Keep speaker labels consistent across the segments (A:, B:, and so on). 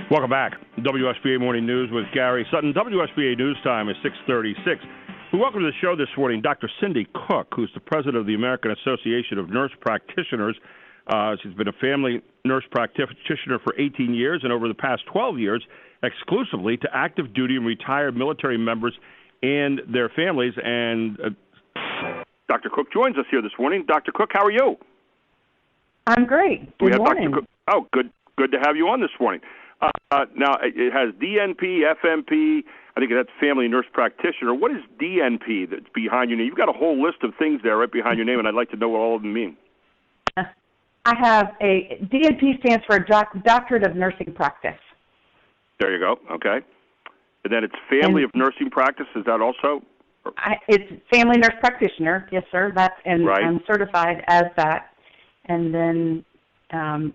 A: Welcome back. WSBA Morning News with Gary Sutton. WSBA News Time is 6:36. We welcome to the show this morning Dr. Cindy Cooke, who's the president of the American Association of Nurse Practitioners. She's been a family nurse practitioner for 18 years and over the past 12 years exclusively to active duty and retired military members and their families. And Dr. Cooke joins us here this morning. Dr. Cooke, how are you?
B: I'm great. Good morning.
A: Dr. Cooke. Oh, good to have you on this morning. Now, it has DNP, FMP, I think that's Family Nurse Practitioner. What is DNP that's behind your name? You've got a whole list of things there right behind your name, and I'd like to know what all of them mean.
B: I have DNP stands for Doctorate of Nursing Practice.
A: There you go. Okay. And then it's Family of Nursing Practice. Is that also?
B: It's Family Nurse Practitioner. Yes, sir.
A: Right.
B: I'm certified as that. And then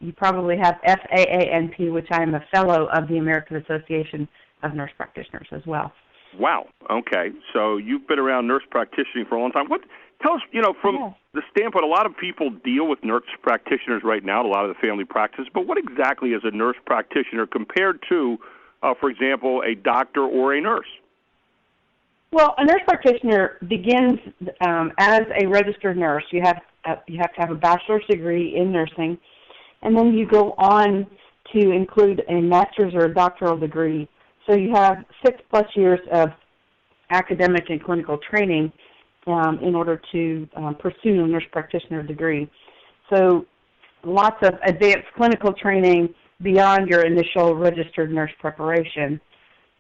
B: you probably have AANP, which I am a fellow of the American Association of Nurse Practitioners as well.
A: Wow. Okay. So you've been around nurse practitioning for a long time. Tell us, from the standpoint, a lot of people deal with nurse practitioners right now, a lot of the family practices, but what exactly is a nurse practitioner compared to, for example, a doctor or a nurse?
B: Well, a nurse practitioner begins as a registered nurse. You have to have a bachelor's degree in nursing, and then you go on to include a master's or a doctoral degree. So you have 6+ years of academic and clinical training in order to pursue a nurse practitioner degree. So lots of advanced clinical training beyond your initial registered nurse preparation.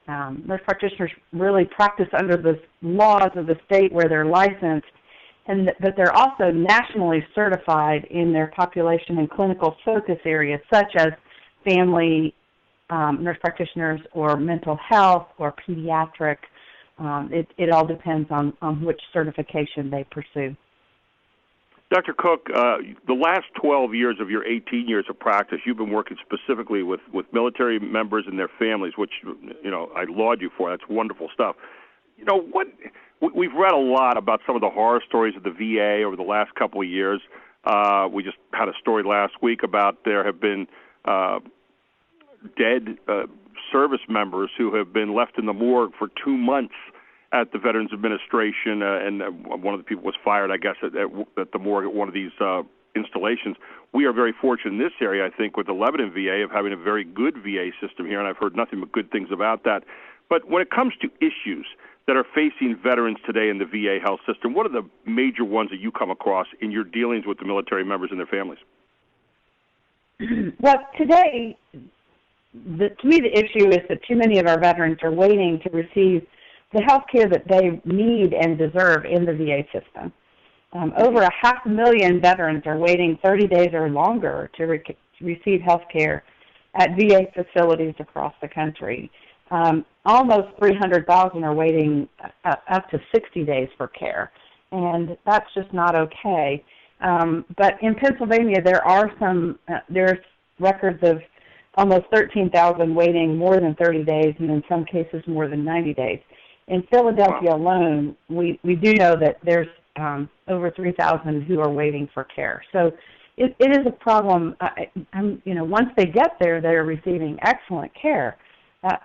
B: Nurse practitioners really practice under the laws of the state where they're licensed, but they're also nationally certified in their population and clinical focus areas, such as family nurse practitioners or mental health or pediatric. It all depends on which certification they pursue.
A: Dr. Cooke, the last 12 years of your 18 years of practice, you've been working specifically with military members and their families, which, I laud you for. That's wonderful stuff. We've read a lot about some of the horror stories of the VA over the last couple of years. We just had a story last week about there have been dead service members who have been left in the morgue for 2 months at the Veterans Administration, and one of the people was fired, I guess, at the morgue at one of these installations. We are very fortunate in this area, I think, with the Lebanon VA of having a very good VA system here, and I've heard nothing but good things about that. But when it comes to issues that are facing veterans today in the VA health system, what are the major ones that you come across in your dealings with the military members and their families?
B: Well, today, to me, the issue is that too many of our veterans are waiting to receive the health care that they need and deserve in the VA system. Over 500,000 veterans are waiting 30 days or longer to receive health care at VA facilities across the country. Almost 300,000 are waiting up to 60 days for care, and that's just not okay. But in Pennsylvania, there's records of almost 13,000 waiting more than 30 days, and in some cases more than 90 days. In Philadelphia alone, we do know that there's over 3,000 who are waiting for care. So it is a problem. Once they get there, they're receiving excellent care.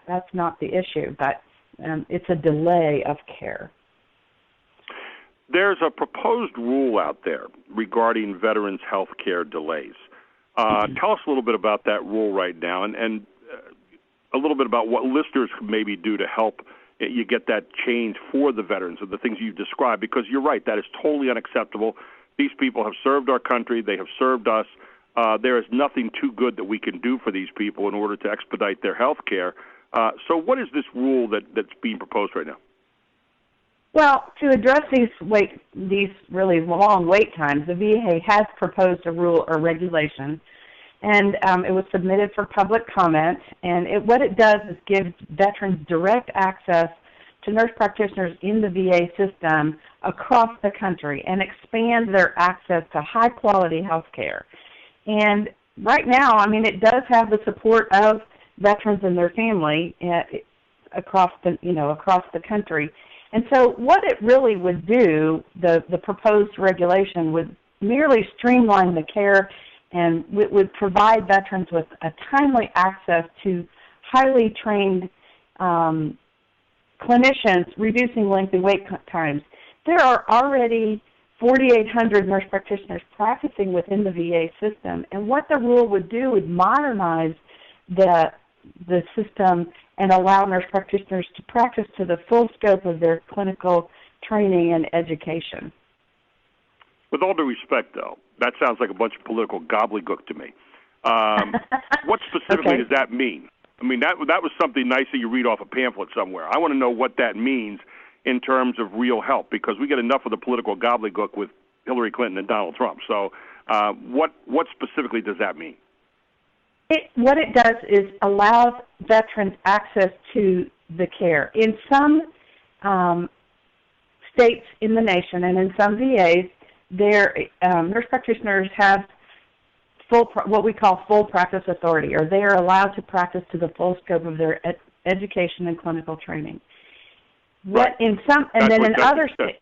B: That's not the issue, but it's a delay of care.
A: There's a proposed rule out there regarding veterans' health care delays. Tell us a little bit about that rule right now, and a little bit about what listeners could maybe do to help you get that change for the veterans of the things you've described, because you're right, that is totally unacceptable. These people have served our country. They have served us. There is nothing too good that we can do for these people in order to expedite their health care. So what is this rule that's being proposed right now?
B: Well, to address these really long wait times, the VA has proposed a rule or regulation, and it was submitted for public comment. And what it does is give veterans direct access to nurse practitioners in the VA system across the country and expand their access to high-quality health care. And right now, it does have the support of veterans and their family across the country. And so what it really would do, the proposed regulation would merely streamline the care and would provide veterans with a timely access to highly trained clinicians reducing lengthy wait times. There are already 4,800 nurse practitioners practicing within the VA system, and what the rule would do would modernize the system and allow nurse practitioners to practice to the full scope of their clinical training and education.
A: With all due respect, though, that sounds like a bunch of political gobbledygook to me. What specifically does that mean? I mean, that was something nice that you read off a pamphlet somewhere. I want to know what that means in terms of real help, because we get enough of the political gobbledygook with Hillary Clinton and Donald Trump. So what specifically does that mean?
B: What it does is allows veterans access to the care. In some states in the nation and in some VAs, their nurse practitioners have what we call full practice authority, or they are allowed to practice to the full scope of their education and clinical training.
A: Right.
B: In other states,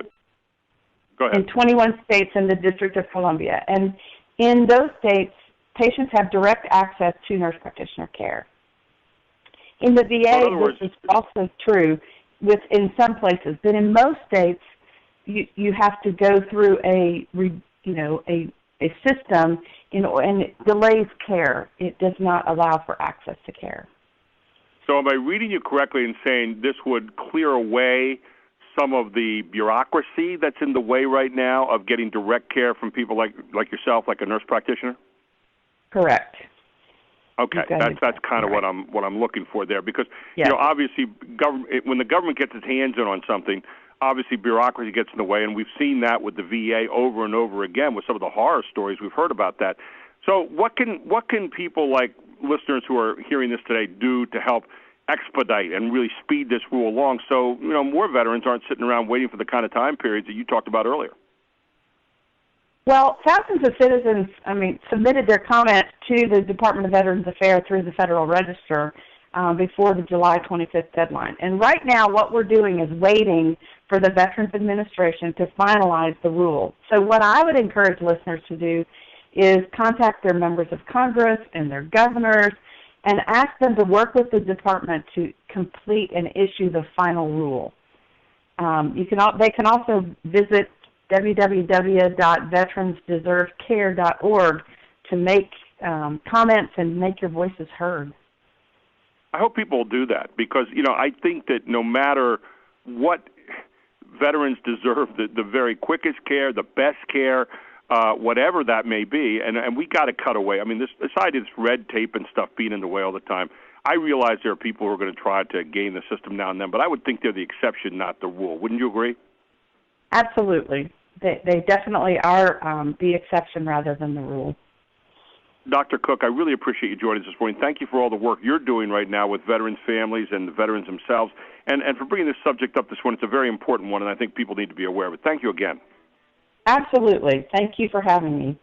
B: in 21 states in the District of Columbia, and in those states, patients have direct access to nurse practitioner care. In the VA, this is also true in some places, but in most states, you have to go through a system, and it delays care. It does not allow for access to care.
A: So am I reading you correctly in saying this would clear away some of the bureaucracy that's in the way right now of getting direct care from people like yourself, like a nurse practitioner?
B: Correct.
A: Okay, that's kind of what I'm looking for there, because obviously when the government gets its hands in on something, obviously bureaucracy gets in the way, and we've seen that with the VA over and over again with some of the horror stories we've heard about that. So what can people like listeners who are hearing this today do to help expedite and really speed this rule along so more veterans aren't sitting around waiting for the kind of time periods that you talked about earlier?
B: Well, thousands of citizens, submitted their comments to the Department of Veterans Affairs through the Federal Register before the July 25th deadline. And right now what we're doing is waiting for the Veterans Administration to finalize the rule. So what I would encourage listeners to do is contact their members of Congress and their governors and ask them to work with the department to complete and issue the final rule. They can also visit www.veteransdeservecare.org to make comments and make your voices heard.
A: I hope people will do that, because I think that no matter what, veterans deserve the very quickest care, the best care, whatever that may be, and we got to cut away. I mean, this idea of this red tape and stuff being in the way all the time. I realize there are people who are going to try to game the system now and then, but I would think they're the exception, not the rule. Wouldn't you agree?
B: Absolutely. They definitely are the exception rather than the rule.
A: Dr. Cooke, I really appreciate you joining us this morning. Thank you for all the work you're doing right now with veterans' families and the veterans themselves, and for bringing this subject up this morning. It's a very important one, and I think people need to be aware of it. Thank you again.
B: Absolutely. Thank you for having me.